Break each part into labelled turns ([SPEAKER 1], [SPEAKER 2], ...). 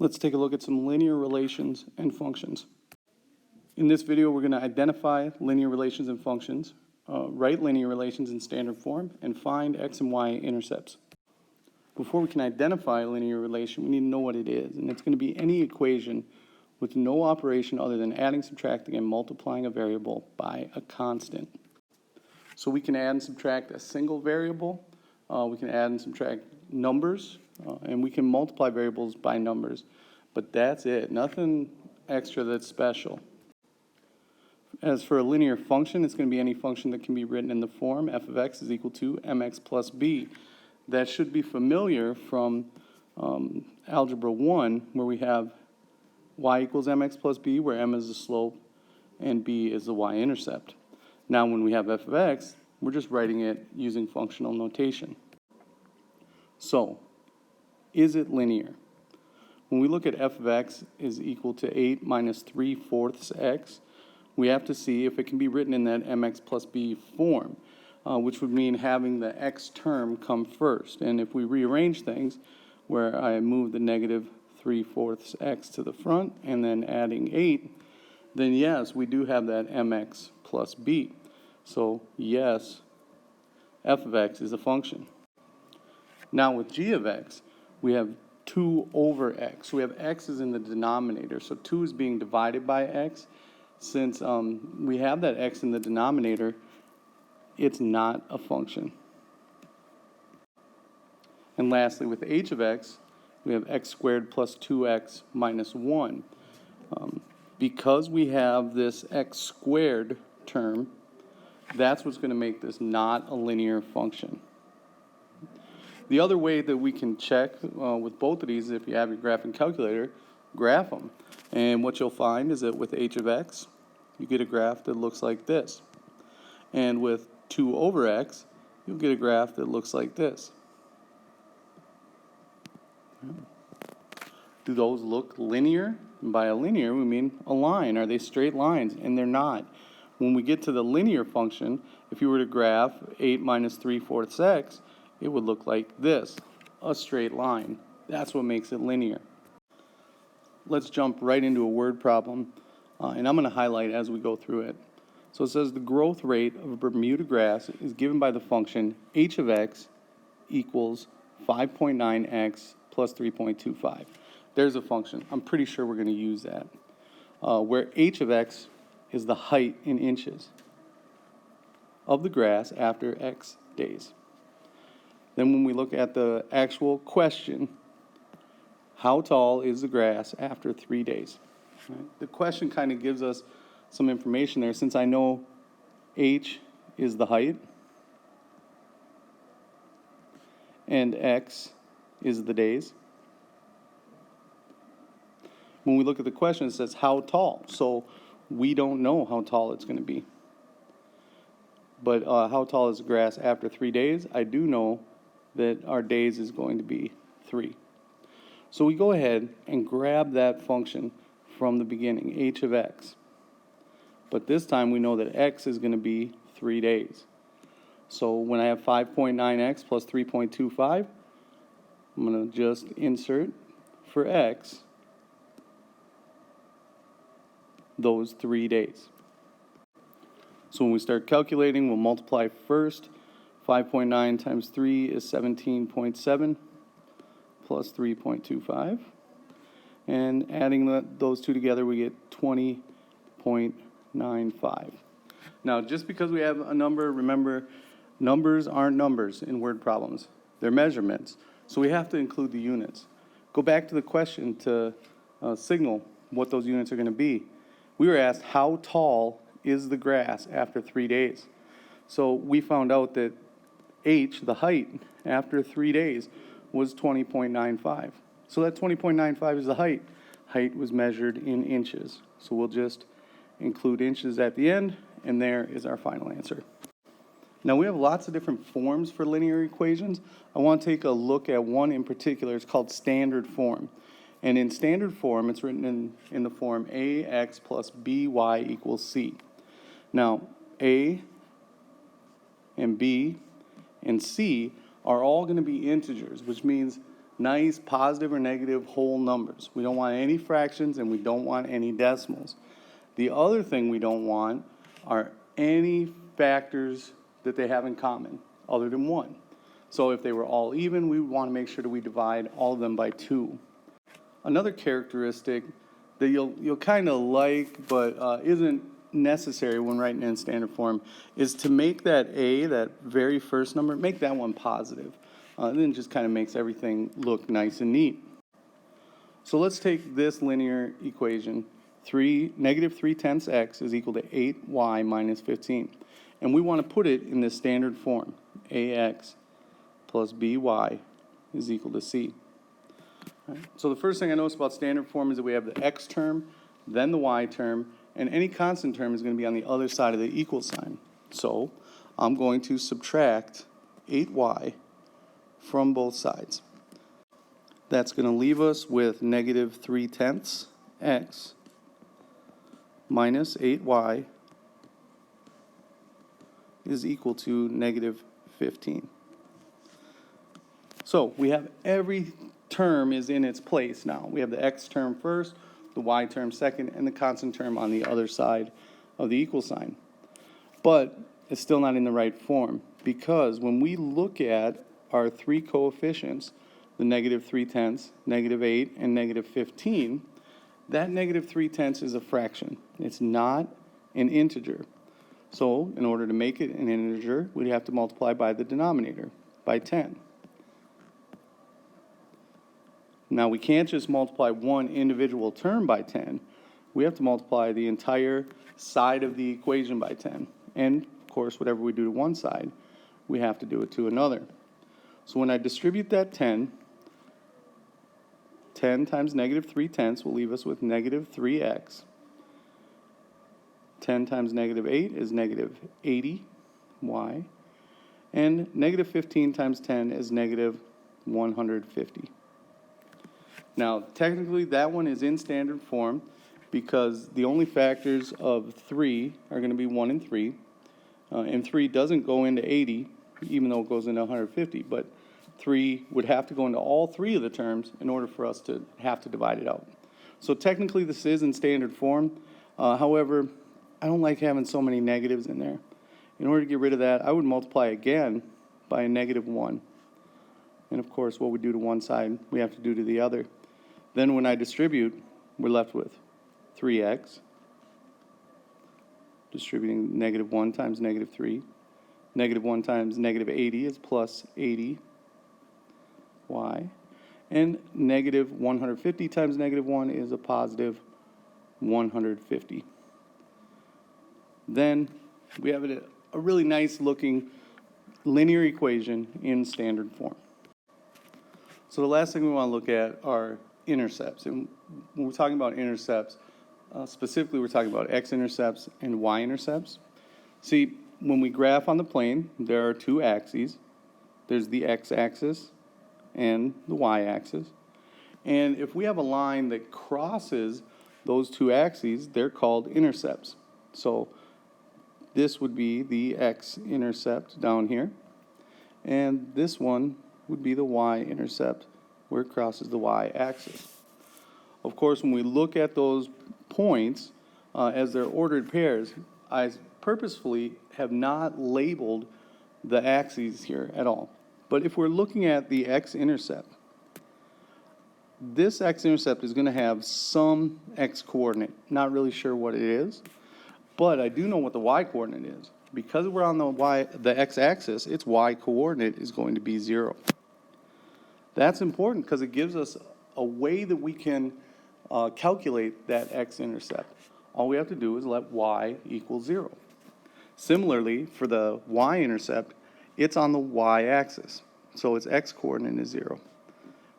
[SPEAKER 1] Let's take a look at some linear relations and functions. In this video, we're going to identify linear relations and functions, write linear relations in standard form, and find x and y intercepts. Before we can identify a linear relation, we need to know what it is, and it's going to be any equation with no operation other than adding, subtracting, and multiplying a variable by a constant. So we can add and subtract a single variable, we can add and subtract numbers, and we can multiply variables by numbers, but that's it, nothing extra that's special. As for a linear function, it's going to be any function that can be written in the form f of x is equal to mx plus b. That should be familiar from Algebra 1, where we have y equals mx plus b, where m is the slope and b is the y-intercept. Now when we have f of x, we're just writing it using functional notation. So, is it linear? When we look at f of x is equal to 8 minus 3/4 x, we have to see if it can be written in that mx plus b form, which would mean having the x term come first. And if we rearrange things, where I move the negative 3/4 x to the front and then adding 8, then yes, we do have that mx plus b. So yes, f of x is a function. Now with g of x, we have 2 over x. So we have x is in the denominator. So 2 is being divided by x. Since we have that x in the denominator, it's not a function. And lastly, with h of x, we have x squared plus 2x minus 1. Because we have this x squared term, that's what's going to make this not a linear function. The other way that we can check with both of these is if you have your graphing calculator, graph them. And what you'll find is that with h of x, you get a graph that looks like this. And with 2 over x, you'll get a graph that looks like this. Do those look linear? And by a linear, we mean a line. Are they straight lines? And they're not. When we get to the linear function, if you were to graph 8 minus 3/4 x, it would look like this, a straight line. That's what makes it linear. Let's jump right into a word problem, and I'm going to highlight as we go through it. So it says the growth rate of a Bermuda grass is given by the function h of x equals 5.9x plus 3.25. There's a function. I'm pretty sure we're going to use that, where h of x is the height in inches of the grass after x days. Then when we look at the actual question, how tall is the grass after 3 days? Right? The question kind of gives us some information there. Since I know h is the height and x is the days, when we look at the question, it says how tall. So we don't know how tall it's going to be. But how tall is the grass after 3 days? I do know that our days is going to be 3. So we go ahead and grab that function from the beginning, h of x. But this time we know that x is going to be 3 days. So when I have 5.9x plus 3.25, I'm going to just insert for x those 3 days. So when we start calculating, we'll multiply first. 5.9 times 3 is 17.7 plus 3.25. And adding those two together, we get 20.95. Now, just because we have a number, remember, numbers aren't numbers in word problems. They're measurements. So we have to include the units. Go back to the question to signal what those units are going to be. We were asked, how tall is the grass after 3 days? So we found out that h, the height, after 3 days was 20.95. So that 20.95 is the height. Height was measured in inches. So we'll just include inches at the end, and there is our final answer. Now we have lots of different forms for linear equations. I want to take a look at one in particular. It's called standard form. And in standard form, it's written in the form ax plus by equals c. Now, a and b and c are all going to be integers, which means nice positive or negative whole numbers. We don't want any fractions and we don't want any decimals. The other thing we don't want are any factors that they have in common other than 1. So if they were all even, we would want to make sure that we divide all of them by 2. Another characteristic that you'll kind of like but isn't necessary when writing in standard form is to make that a, that very first number, make that one positive. Then it just kind of makes everything look nice and neat. So let's take this linear equation. Negative 3/10 x is equal to 8y minus 15. And we want to put it in this standard form. ax plus by is equal to c. Right. So the first thing I notice about standard form is that we have the x term, then the y term, and any constant term is going to be on the other side of the equal sign. So I'm going to subtract 8y from both sides. That's going to leave us with negative 3/10 x minus 8y is equal to negative 15. So we have every term is in its place now. We have the x term first, the y term second, and the constant term on the other side of the equal sign. But it's still not in the right form, because when we look at our 3 coefficients, the negative 3/10, negative 8, and negative 15, that negative 3/10 is a fraction. It's not an integer. So in order to make it an integer, we'd have to multiply by the denominator, by 10. Now we can't just multiply one individual term by 10. We have to multiply the entire side of the equation by 10. And of course, whatever we do to one side, we have to do it to another. So when I distribute that 10 times negative 3/10 will leave us with negative 3x. 10 times negative 8 is negative 80y. And negative 15 times 10 is negative 150. Now, technically, that one is in standard form because the only factors of 3 are going to be 1 and 3. And 3 doesn't go into 80, even though it goes into 150. But 3 would have to go into all 3 of the terms in order for us to have to divide it out. So technically, this is in standard form. However, I don't like having so many negatives in there. In order to get rid of that, I would multiply again by a negative 1. And of course, what we do to one side, we have to do to the other. Then when I distribute, we're left with 3x, distributing negative 1 times negative 3. Negative 1 times negative 80 is plus 80y. And negative 150 times negative 1 is a positive 150. Then we have a really nice looking linear equation in standard form. So the last thing we want to look at are intercepts. And when we're talking about intercepts, specifically we're talking about x-intercepts and y-intercepts. See, when we graph on the plane, there are 2 axes. There's the x-axis and the y-axis. And if we have a line that crosses those 2 axes, they're called intercepts. So this would be the x-intercept down here. And this one would be the y-intercept where it crosses the y-axis. Of course, when we look at those points as they're ordered pairs, I purposefully have not labeled the axes here at all. But if we're looking at the x-intercept, this x-intercept is going to have some x-coordinate. Not really sure what it is, but I do know what the y-coordinate is. Because we're on the x-axis, its y-coordinate is going to be 0. That's important because it gives us a way that we can calculate that x-intercept. All we have to do is let y equal 0. Similarly, for the y-intercept, it's on the y-axis, so its x-coordinate is 0.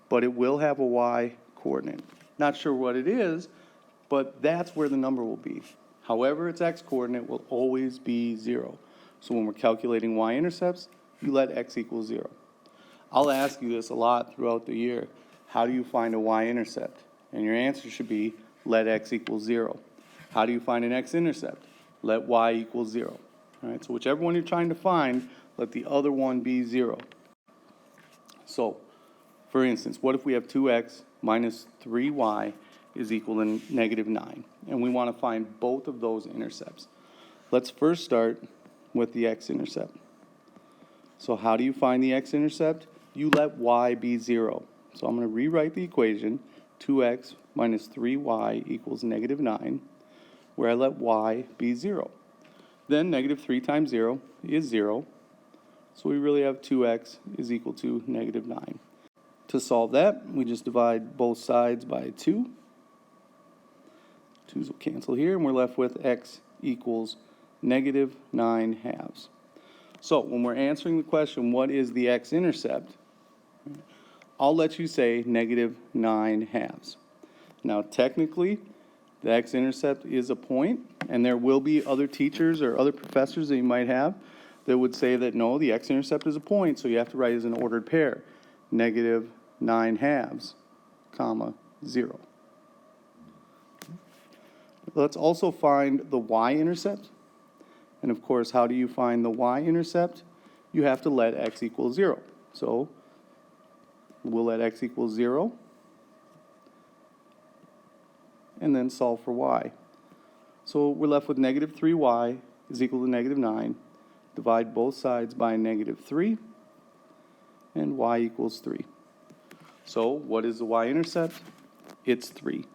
[SPEAKER 1] But it will have a y-coordinate. Not sure what it is, but that's where the number will be. However, its x-coordinate will always be 0. So when we're calculating y-intercepts, you let x equal 0. I'll ask you this a lot throughout the year. How do you find a y-intercept? And your answer should be, let x equal 0. How do you find an x-intercept? Let y equal 0. All right, so whichever one you're trying to find, let the other one be 0. So For instance, what if we have 2x minus 3y is equal to negative 9, and we want to find both of those intercepts? Let's first start with the x-intercept. So how do you find the x-intercept? You let y be 0. So I'm going to rewrite the equation, 2x minus 3y equals negative 9, where I let y be 0. Then negative 3 times 0 is 0. So we really have 2x is equal to negative 9. To solve that, we just divide both sides by 2. 2's will cancel here, and we're left with x equals negative 9 halves. So when we're answering the question, what is the x-intercept, I'll let you say negative 9 halves. Now technically, the x-intercept is a point, and there will be other teachers or other professors that you might have that would say that no, the x-intercept is a point, so you have to write it as an ordered pair. Negative 9 halves, comma, 0. Let's also find the y-intercept. And of course, how do you find the y-intercept? You have to let x equal 0. So we'll let x equal 0 and then solve for y. So we're left with negative 3y is equal to negative 9. Divide both sides by negative 3, and y equals 3. So what is the y-intercept? It's 3.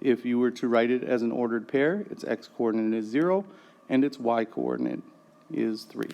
[SPEAKER 1] If you were to write it as an ordered pair, its x-coordinate is 0, and its y-coordinate is 3.